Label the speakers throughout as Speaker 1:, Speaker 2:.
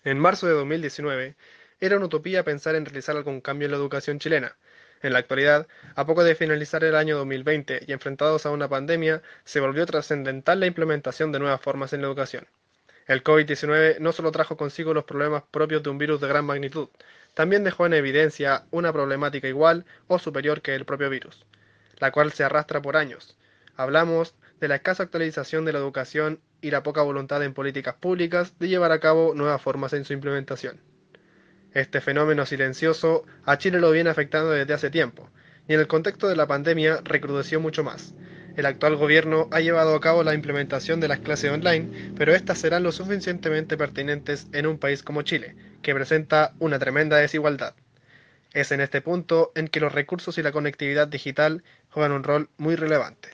Speaker 1: En marzo de 2019, era una utopía pensar en realizar algún cambio en la educación chilena. En la actualidad, a poco de finalizar el año 2020 y enfrentados a una pandemia, se volvió trascendental la implementación de nuevas formas en la educación. El COVID-19 no solo trajo consigo los problemas propios de un virus de gran magnitud, también dejó en evidencia una problemática igual o superior que el propio virus, la cual se arrastra por años. Hablamos de la escasa actualización de la educación y la poca voluntad en políticas públicas de llevar a cabo nuevas formas en su implementación. Este fenómeno silencioso a Chile lo viene afectando desde hace tiempo, y en el contexto de la pandemia recrudeció mucho más. El actual gobierno ha llevado a cabo la implementación de las clases online, pero estas serán lo suficientemente pertinentes en un país como Chile, que presenta una tremenda desigualdad. Es en este punto en que los recursos y la conectividad digital juegan un rol muy relevante.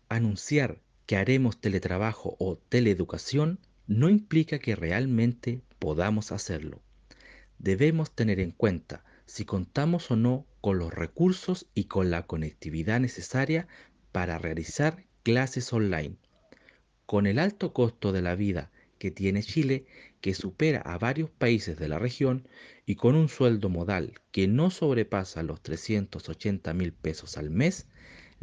Speaker 2: Anunciar que haremos teletrabajo o teleeducación no implica que realmente podamos hacerlo. Debemos tener en cuenta si contamos o no con los recursos y con la conectividad necesaria para realizar clases online. Con el alto costo de la vida que tiene Chile, que supera a varios países de la región, y con un sueldo modal que no sobrepasa los 380.000 pesos al mes,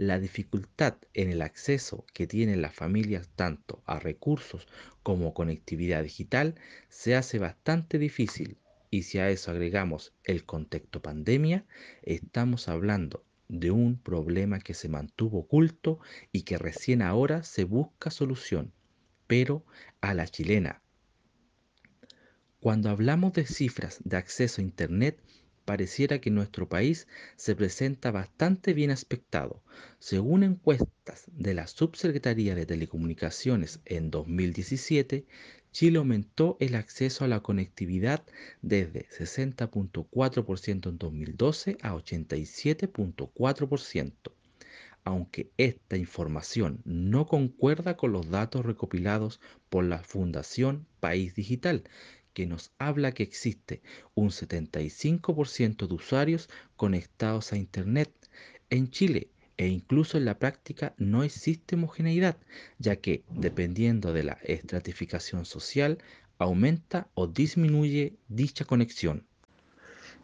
Speaker 2: la dificultad en el acceso que tienen las familias tanto a recursos como conectividad digital se hace bastante difícil. Y si a eso agregamos el contexto pandemia, estamos hablando de un problema que se mantuvo oculto y que recién ahora se busca solución, pero a la chilena. Cuando hablamos de cifras de acceso a Internet, pareciera que nuestro país se presenta bastante bien aspectado. Según encuestas de la Subsecretaría de Telecomunicaciones en 2017, Chile aumentó el acceso a la conectividad desde 60.4% en 2012 a 87.4%. Aunque esta información no concuerda con los datos recopilados por la Fundación País Digital, que nos habla que existe un 75% de usuarios conectados a Internet en Chile, e incluso en la práctica no existe homogeneidad, ya que dependiendo de la estratificación social, aumenta o disminuye dicha conexión.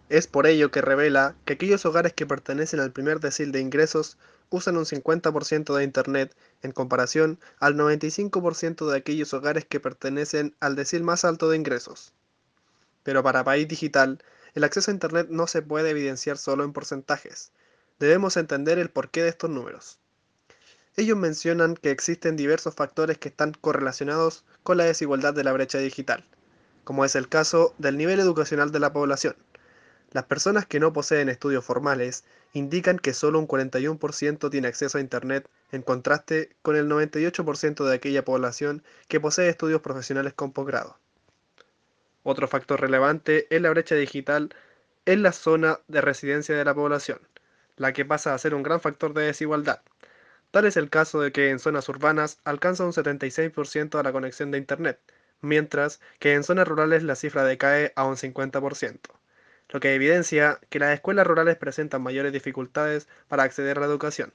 Speaker 1: Es por ello que revela que aquellos hogares que pertenecen al primer decil de ingresos usan un 50% de Internet en comparación al 95% de aquellos hogares que pertenecen al decil más alto de ingresos. Pero para País Digital, el acceso a Internet no se puede evidenciar solo en porcentajes. Debemos entender el porqué de estos números. Ellos mencionan que existen diversos factores que están correlacionados con la desigualdad de la brecha digital, como es el caso del nivel educacional de la población. Las personas que no poseen estudios formales indican que solo un 41% tiene acceso a Internet, en contraste con el 98% de aquella población que posee estudios profesionales con posgrado. Otro factor relevante es la brecha digital en la zona de residencia de la población, la que pasa a ser un gran factor de desigualdad. Tal es el caso de que en zonas urbanas alcanza un 76% de la conexión de Internet, mientras que en zonas rurales la cifra decae a un 50%, lo que evidencia que las escuelas rurales presentan mayores dificultades para acceder a la educación.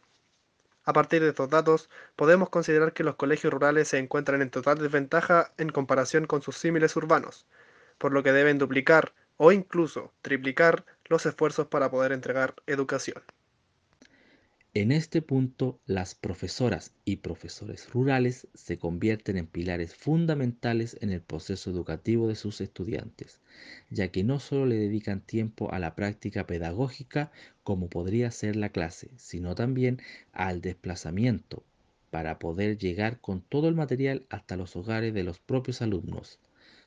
Speaker 1: A partir de estos datos, podemos considerar que los colegios rurales se encuentran en total desventaja en comparación con sus símiles urbanos, por lo que deben duplicar o incluso triplicar los esfuerzos para poder entregar educación.
Speaker 2: En este punto, las profesoras y profesores rurales se convierten en pilares fundamentales en el proceso educativo de sus estudiantes, ya que no solo le dedican tiempo a la práctica pedagógica como podría ser la clase, sino también al desplazamiento para poder llegar con todo el material hasta los hogares de los propios alumnos,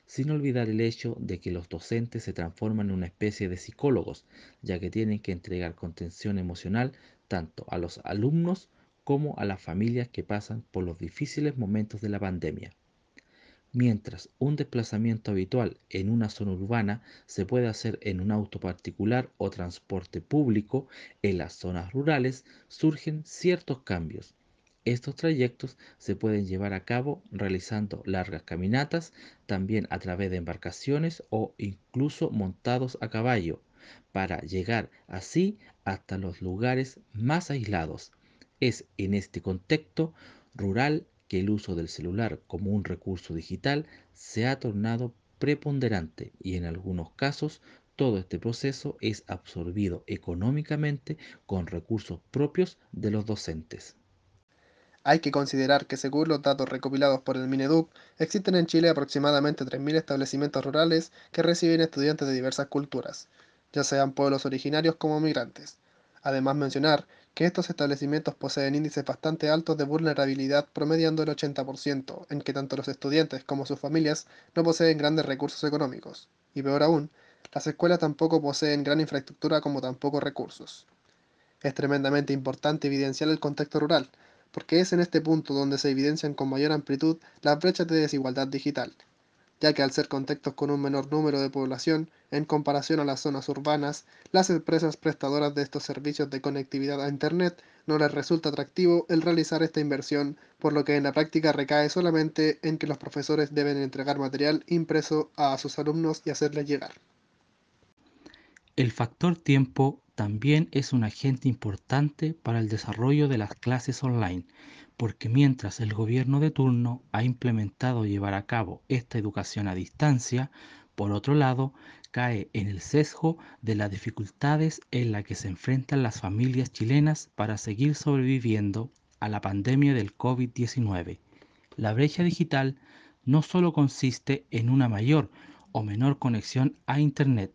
Speaker 2: sin olvidar el hecho de que los docentes se transforman en una especie de psicólogos, ya que tienen que entregar contención emocional tanto a los alumnos como a las familias que pasan por los difíciles momentos de la pandemia. Mientras un desplazamiento habitual en una zona urbana se puede hacer en un auto particular o transporte público, en las zonas rurales surgen ciertos cambios. Estos trayectos se pueden llevar a cabo realizando largas caminatas, también a través de embarcaciones o incluso montados a caballo, para llegar así hasta los lugares más aislados. Es en este contexto rural que el uso del celular como un recurso digital se ha tornado preponderante y en algunos casos todo este proceso es absorbido económicamente con recursos propios de los docentes.
Speaker 1: Hay que considerar que según los datos recopilados por el Mineduc, existen en Chile aproximadamente 3.000 establecimientos rurales que reciben estudiantes de diversas culturas, ya sean pueblos originarios como migrantes. Además mencionar que estos establecimientos poseen índices bastante altos de vulnerabilidad promediando el 80%, en que tanto los estudiantes como sus familias no poseen grandes recursos económicos. Y peor aún, las escuelas tampoco poseen gran infraestructura como tampoco recursos. Es tremendamente importante evidenciar el contexto rural, porque es en este punto donde se evidencian con mayor amplitud las brechas de desigualdad digital, ya que al ser contextos con un menor número de población, en comparación a las zonas urbanas, las empresas prestadoras de estos servicios de conectividad a Internet no les resulta atractivo el realizar esta inversión, por lo que en la práctica recae solamente en que los profesores deben entregar material impreso a sus alumnos y hacerles llegar.
Speaker 2: El factor tiempo también es un agente importante para el desarrollo de las clases online, porque mientras el gobierno de turno ha implementado llevar a cabo esta educación a distancia, por otro lado, cae en el sesgo de las dificultades en las que se enfrentan las familias chilenas para seguir sobreviviendo a la pandemia del COVID-19. La brecha digital no solo consiste en una mayor o menor conexión a Internet,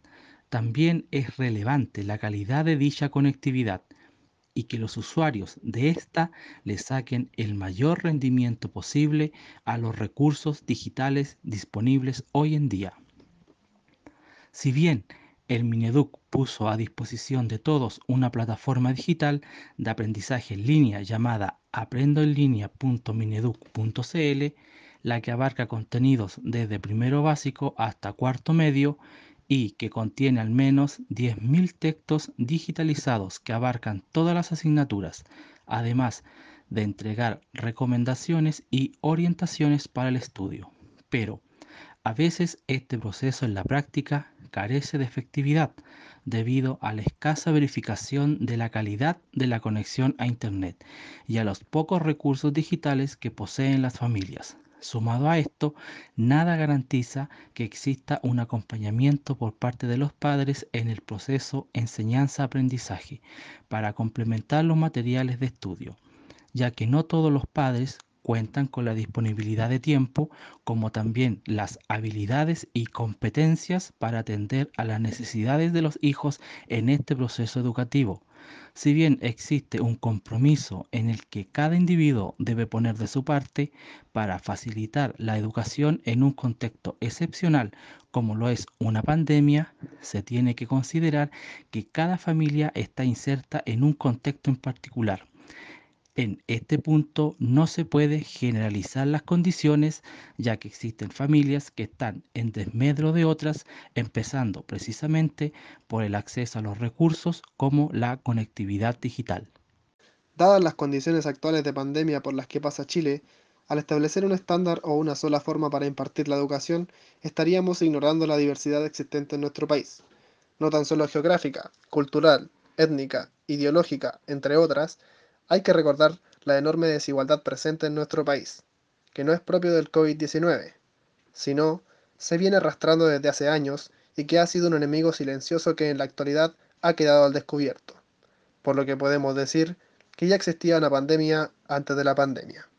Speaker 2: también es relevante la calidad de dicha conectividad y que los usuarios de esta le saquen el mayor rendimiento posible a los recursos digitales disponibles hoy en día. Si bien el Mineduc puso a disposición de todos una plataforma digital de aprendizaje en línea llamada aprendoenlinea.mineduc.cl, la que abarca contenidos desde primero básico hasta cuarto medio y que contiene al menos 10.000 textos digitalizados que abarcan todas las asignaturas, además de entregar recomendaciones y orientaciones para el estudio. Pero a veces este proceso en la práctica carece de efectividad debido a la escasa verificación de la calidad de la conexión a Internet y a los pocos recursos digitales que poseen las familias. Sumado a esto, nada garantiza que exista un acompañamiento por parte de los padres en el proceso enseñanza-aprendizaje para complementar los materiales de estudio, ya que no todos los padres cuentan con la disponibilidad de tiempo como también las habilidades y competencias para atender a las necesidades de los hijos en este proceso educativo. Si bien existe un compromiso en el que cada individuo debe poner de su parte para facilitar la educación en un contexto excepcional como lo es una pandemia, se tiene que considerar que cada familia está inserta en un contexto en particular. En este punto no se puede generalizar las condiciones, ya que existen familias que están en desmedro de otras, empezando precisamente por el acceso a los recursos como la conectividad digital.
Speaker 1: Dadas las condiciones actuales de pandemia por las que pasa Chile, al establecer un estándar o una sola forma para impartir la educación, estaríamos ignorando la diversidad existente en nuestro país, no tan solo geográfica, cultural, étnica, ideológica, entre otras. Hay que recordar la enorme desigualdad presente en nuestro país, que no es propio del COVID-19, sino se viene arrastrando desde hace años y que ha sido un enemigo silencioso que en la actualidad ha quedado al descubierto, por lo que podemos decir que ya existía una pandemia antes de la pandemia.